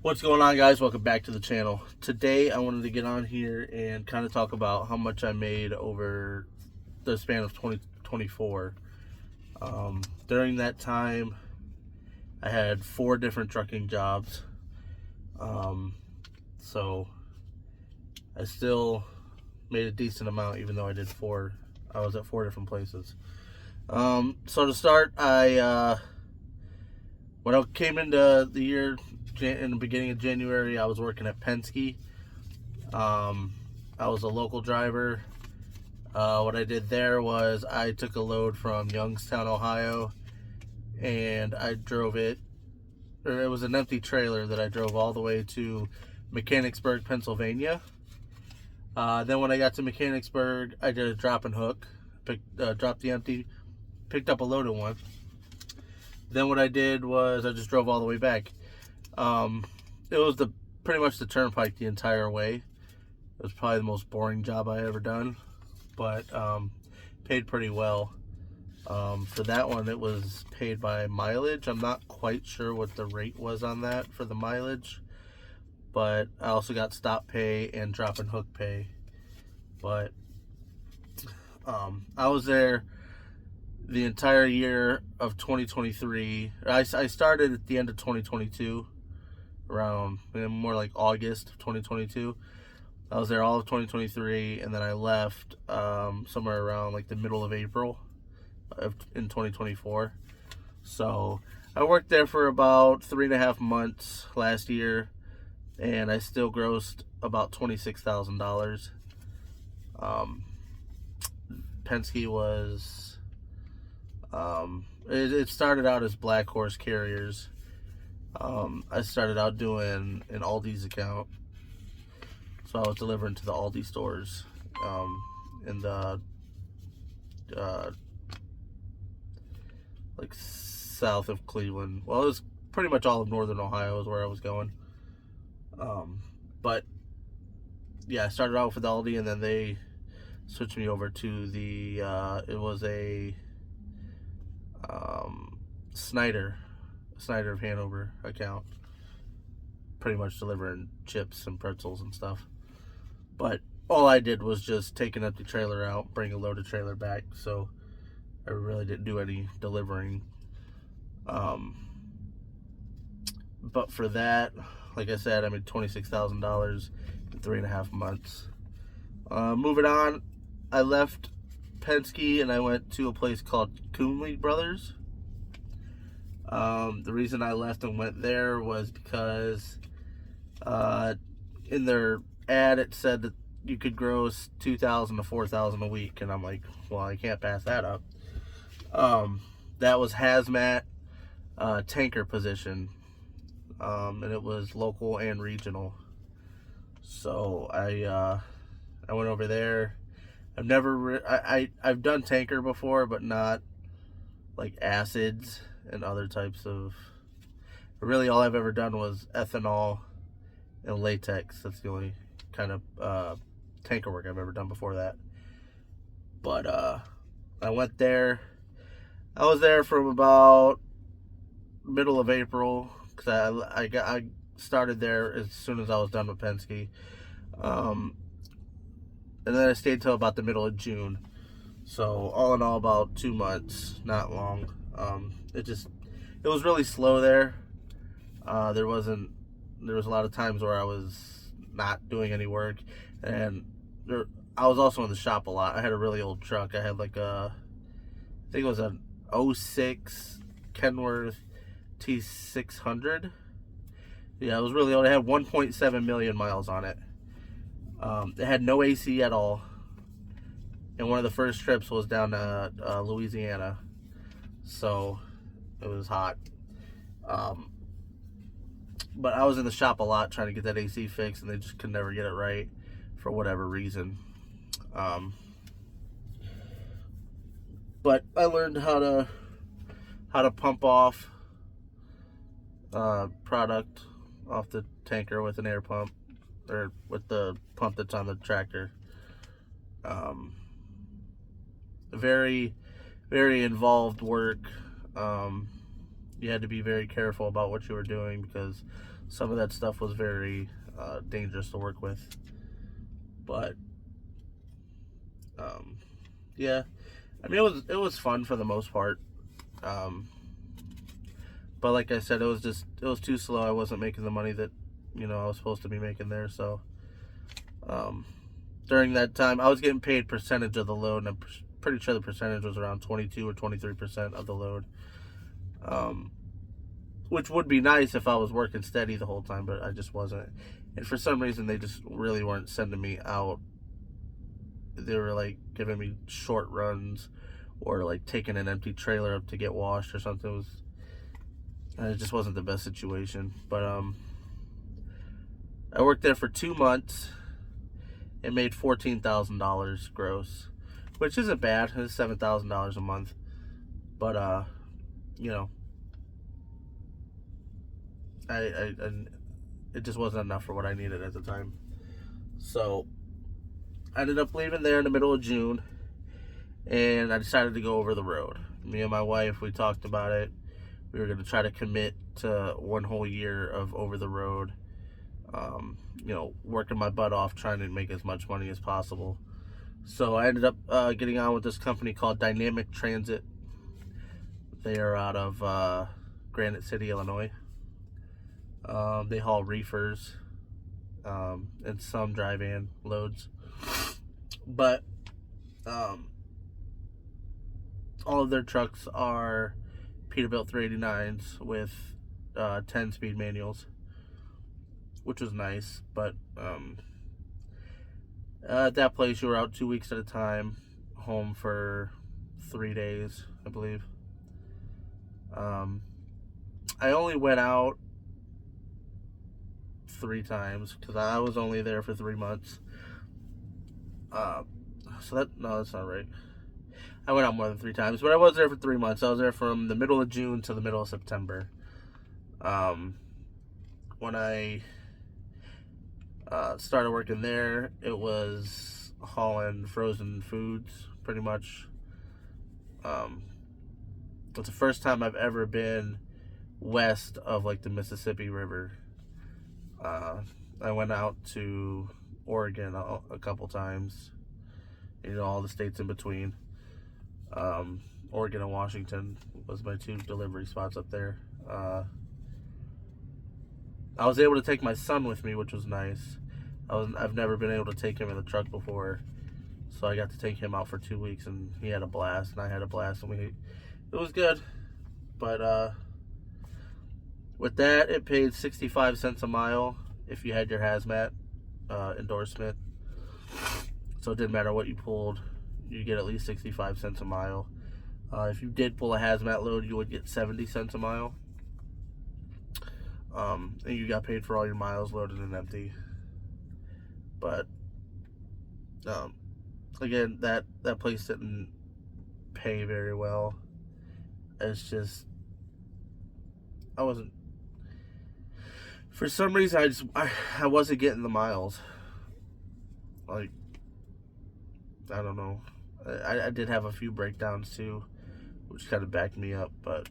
What's going on, guys? Welcome back to the channel. Today I wanted to get on here and kind of talk about how much I made over the span of 2024. During that time I had 4 different trucking jobs, so I still made a decent amount even though I was at 4 different places. So to start, when I came into the year in the beginning of January, I was working at Penske. I was a local driver. What I did there was I took a load from Youngstown, Ohio, and I drove it, or it was an empty trailer that I drove all the way to Mechanicsburg, Pennsylvania. Then when I got to Mechanicsburg, I did a drop and hook, dropped the empty, picked up a loaded one. Then what I did was I just drove all the way back. It was pretty much the turnpike the entire way. It was probably the most boring job I ever done, but paid pretty well. For that one, it was paid by mileage. I'm not quite sure what the rate was on that for the mileage, but I also got stop pay and drop and hook pay. But I was there the entire year of 2023. I started at the end of 2022, around more like August of 2022. I was there all of 2023, and then I left somewhere around like the middle of April in 2024. So I worked there for about 3.5 months last year, and I still grossed about $26,000. Penske was it started out as Black Horse Carriers. I started out doing an Aldi's account, so I was delivering to the Aldi stores in the like south of Cleveland. Well, it was pretty much all of northern Ohio is where I was going. But yeah, I started out with Aldi, and then they switched me over to the it was a Snyder of Hanover account, pretty much delivering chips and pretzels and stuff. But all I did was just take an empty trailer out, bring a loaded trailer back, so I really didn't do any delivering. But for that, like I said, I made $26,000 in 3.5 months. Moving on, I left Penske and I went to a place called Konle Brothers. The reason I left and went there was because in their ad it said that you could gross $2,000 to $4,000 a week, and I'm like, well, I can't pass that up. That was hazmat tanker position, and it was local and regional. So I went over there. I've done tanker before, but not like acids and other types of. Really, all I've ever done was ethanol and latex. That's the only kind of tanker work I've ever done before that. But I went there. I was there from about middle of April because I started there as soon as I was done with Penske. And then I stayed till about the middle of June. So all in all, about 2 months, not long. It was really slow there. There was a lot of times where I was not doing any work, and I was also in the shop a lot. I had a really old truck. I had I think it was an 06 Kenworth T600. Yeah, it was really old. It had 1.7 million miles on it. It had no AC at all, and one of the first trips was down to Louisiana, so it was hot. But I was in the shop a lot trying to get that AC fixed, and they just could never get it right for whatever reason. But I learned how to pump off product off the tanker with an air pump, or with the pump that's on the tractor. Very, very involved work. you had to be very careful about what you were doing because some of that stuff was very dangerous to work with. But yeah, I mean it was fun for the most part. Um, but like I said, it was too slow. I wasn't making the money that I was supposed to be making there. So um, during that time, I was getting paid percentage of the load, and I'm pretty sure the percentage was around 22 or 23% of the load. Which would be nice if I was working steady the whole time, but I just wasn't. And for some reason, they just really weren't sending me out. They were like giving me short runs, or like taking an empty trailer up to get washed or something. It just wasn't the best situation. But I worked there for 2 months and made $14,000 gross, which isn't bad. It's $7,000 a month, but you know, I it just wasn't enough for what I needed at the time. So I ended up leaving there in the middle of June, and I decided to go over the road. Me and my wife, we talked about it. We were going to try to commit to 1 whole year of over the road, working my butt off, trying to make as much money as possible. So I ended up getting on with this company called Dynamic Transit. They are out of Granite City, Illinois. They haul reefers and some dry van loads. But all of their trucks are Peterbilt 389s with 10-speed manuals, which was nice. But at that place, you were out 2 weeks at a time, home for 3 days, I believe. I only went out 3 times because I was only there for 3 months. That's not right. I went out more than 3 times, but I was there for 3 months. I was there from the middle of June to the middle of September. When I started working there, it was hauling frozen foods, pretty much. It's the first time I've ever been west of like the Mississippi River. I went out to Oregon a couple times, all the states in between. Oregon and Washington was my 2 delivery spots up there. I was able to take my son with me, which was nice. I've never been able to take him in the truck before, so I got to take him out for 2 weeks, and he had a blast, and I had a blast, and it was good. But with that, it paid 65 cents a mile if you had your hazmat endorsement. So it didn't matter what you pulled, you get at least 65 cents a mile. If you did pull a hazmat load, you would get 70 cents a mile. And you got paid for all your miles loaded and empty. But again, that place didn't pay very well. It's just for some reason I wasn't getting the miles. Like, I don't know. I did have a few breakdowns too, which kind of backed me up. But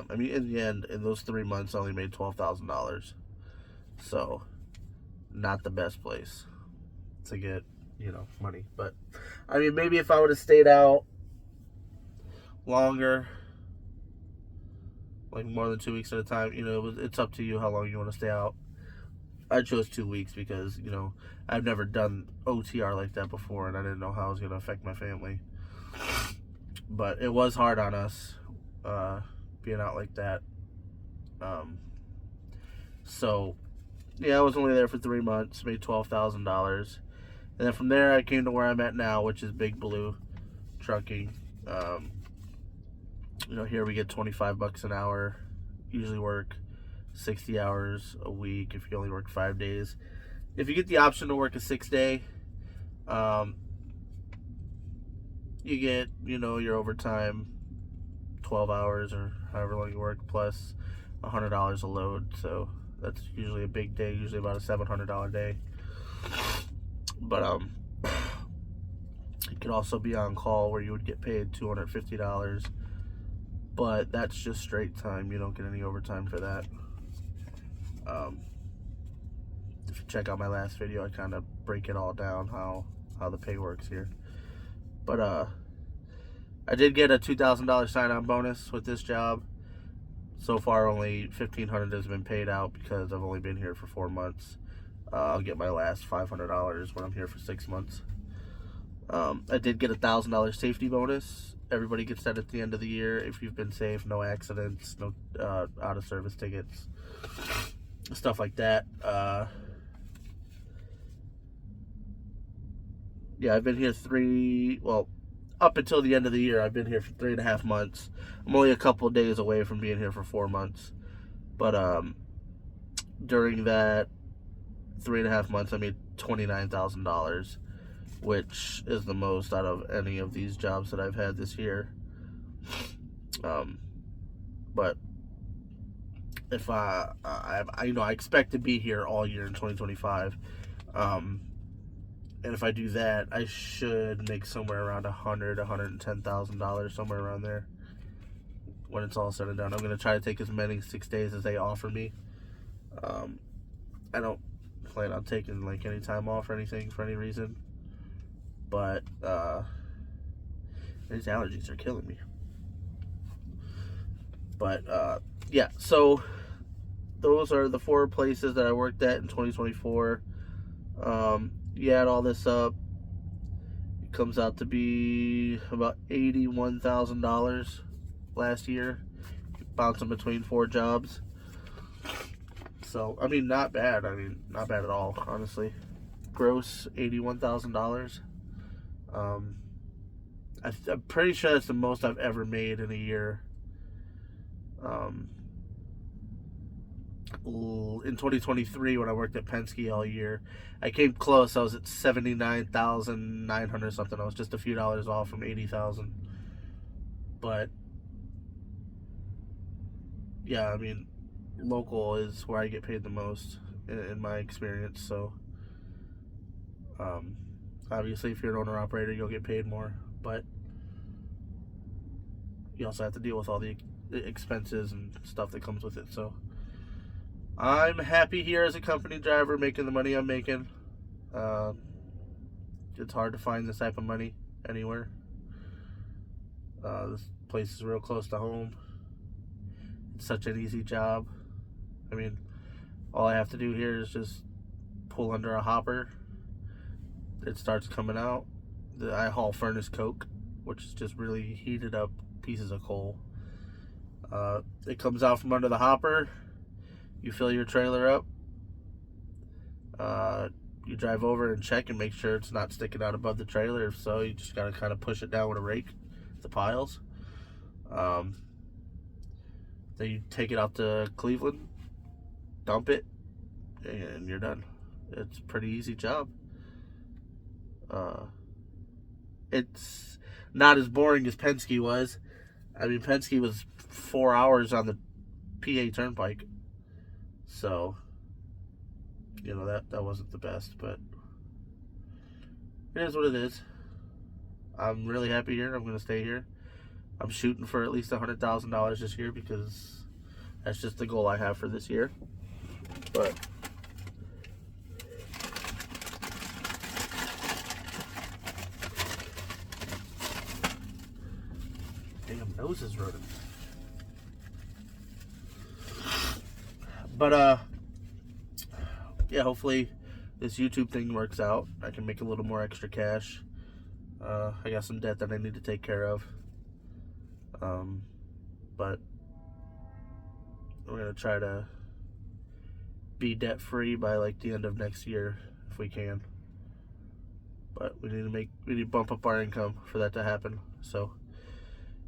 in the end, in those 3 months, I only made $12,000. So, not the best place to get money. But maybe if I would have stayed out longer, like more than 2 weeks at a time, it's up to you how long you want to stay out. I chose 2 weeks because I've never done OTR like that before, and I didn't know how it was going to affect my family. But it was hard on us being out like that. So yeah, I was only there for 3 months, made $12,000, and then from there I came to where I'm at now, which is Big Blue Trucking. Here we get $25 an hour. Usually work 60 hours a week if you only work 5 days. If you get the option to work a 6-day, you get your overtime, 12 hours or however long you work, plus $100 a load. So that's usually a big day, usually about a $700 day. But you could also be on call where you would get paid $250 but that's just straight time. You don't get any overtime for that. If you check out my last video, I kind of break it all down how the pay works here. But I did get a $2,000 sign-on bonus with this job. So far, only $1,500 has been paid out because I've only been here for 4 months. I'll get my last $500 when I'm here for 6 months. I did get a $1,000 safety bonus. Everybody gets that at the end of the year if you've been safe, no accidents, no out of service tickets, stuff like that. Yeah, I've been here up until the end of the year, I've been here for 3.5 months. I'm only a couple of days away from being here for 4 months. But during that 3.5 months, I made $29,000, which is the most out of any of these jobs that I've had this year. But if I expect to be here all year in 2025. And if I do that, I should make somewhere around $110,000, somewhere around there. When it's all said and done, I'm gonna try to take as many 6 days as they offer me. I don't plan on taking like any time off or anything for any reason, but these allergies are killing me. But yeah, so those are the 4 places that I worked at in 2024. You add all this up, it comes out to be about $81,000 last year, bouncing between 4 jobs. So, I mean, not bad. Not bad at all, honestly. Gross $81,000. I'm pretty sure that's the most I've ever made in a year. In 2023, when I worked at Penske all year, I came close. I was at 79,900 something. I was just a few dollars off from 80,000. But yeah, I mean, local is where I get paid the most in my experience. So obviously, if you're an owner operator, you'll get paid more, but you also have to deal with all the expenses and stuff that comes with it. So I'm happy here as a company driver, making the money I'm making. It's hard to find this type of money anywhere. This place is real close to home. It's such an easy job. I mean, all I have to do here is just pull under a hopper. It starts coming out. I haul furnace coke, which is just really heated up pieces of coal. It comes out from under the hopper. You fill your trailer up. You drive over and check and make sure it's not sticking out above the trailer. If so, you just gotta kind of push it down with a rake, the piles. Then you take it out to Cleveland, dump it, and you're done. It's a pretty easy job. It's not as boring as Penske was. I mean, Penske was 4 hours on the PA Turnpike. So, you know, that wasn't the best, but it is what it is. I'm really happy here. I'm going to stay here. I'm shooting for at least $100,000 this year because that's just the goal I have for this year. But damn, nose is running. But yeah, hopefully this YouTube thing works out. I can make a little more extra cash. I got some debt that I need to take care of. But we're gonna try to be debt free by like the end of next year if we can. But we need to bump up our income for that to happen. So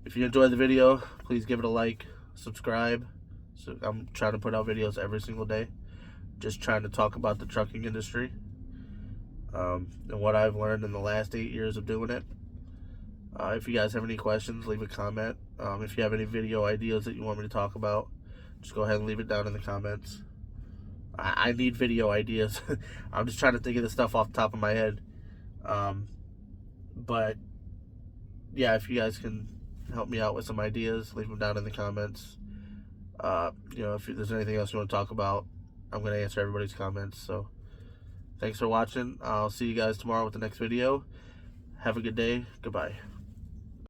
if you enjoyed the video, please give it a like, subscribe. So I'm trying to put out videos every single day, just trying to talk about the trucking industry, and what I've learned in the last 8 years of doing it. If you guys have any questions, leave a comment. If you have any video ideas that you want me to talk about, just go ahead and leave it down in the comments. I need video ideas. I'm just trying to think of the stuff off the top of my head. But yeah, if you guys can help me out with some ideas. Leave them down in the comments. You know, if there's anything else you want to talk about, I'm going to answer everybody's comments. So thanks for watching. I'll see you guys tomorrow with the next video. Have a good day. Goodbye.